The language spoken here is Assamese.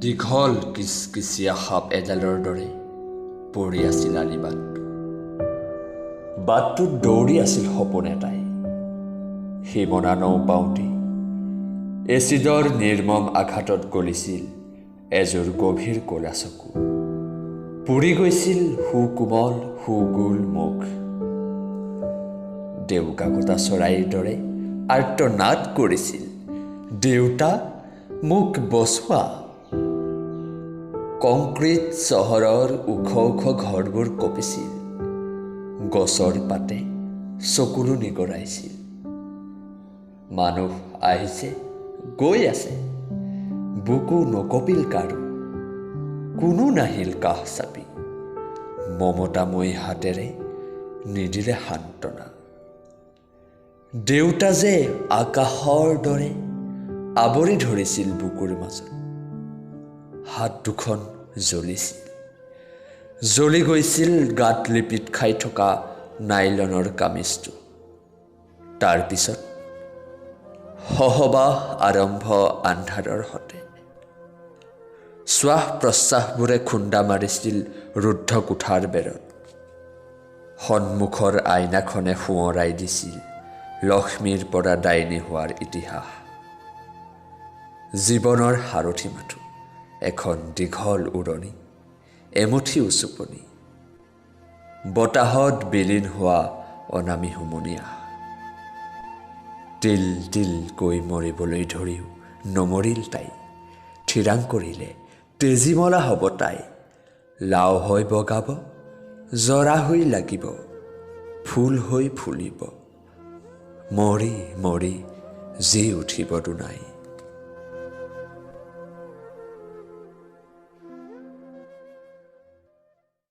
দীঘল কিচকিচীয়া সাপ এডালৰ দৰে পৰি আছিল আলি বাটটো। বাটটোত দৌৰি আছিল সপোন এটাই, সীমনা নৌপাওঁতেই এচিডৰ নিৰ্মম আঘাতত গলিছিল এযোৰ গভীৰ ক'লা চকু। পুৰি গৈছিল সুকোমল সুগোল মুখ। দেউকাকটা চৰাইৰ দৰে আৰ্তনাদ কৰিছিল, দেউতা মোক বচোৱা। কংক্ৰিট চহৰৰ ওখ ওখ ঘৰবোৰ কঁপিছিল, গছৰ পাতে চকুলো নিগৰাইছিল। মানুহ আহিছে গৈ আছে, বুকু নকঁপিল কাৰো, কোনো নাহিল কাষ চাপি, মমতাময়ী হাতেৰে নিদিলে সান্তনা। দেউতা যে আকাশৰ দৰে আৱৰি ধৰিছিল বুকুৰ মাজত, হাত দুখন জ্বলিছিল, জ্বলি গৈছিল গাত লিপিত খাই থকা নাইলনৰ কামিজটো। তাৰপিছত সহবাস আৰম্ভ আন্ধাৰৰ সতে। শ্বাস প্ৰশ্বাসবোৰে খুন্দা মাৰিছিল ৰুদ্ধ কোঠাৰ বেৰত। সন্মুখৰ আইনাখনে সোঁৱৰাই দিছিল লক্ষ্মীৰ পৰা ডাইনী হোৱাৰ ইতিহাস। জীৱনৰ সাৰথি মাথো এখন দীঘল উৰণি, এমুঠি উচুপনি, বতাহত বিলীন হোৱা অনামী হুমুনিয়াহ। তিল তিলকৈ মৰিবলৈ ধৰিও নমৰিল তাই, থিৰাং কৰিলে তেজীমলা হ'ব তাই। লাও হৈ বগাব, জৰা হৈ লাগিব, ফুল হৈ ফুলিব, মৰি মৰি জি উঠিব দুনাই।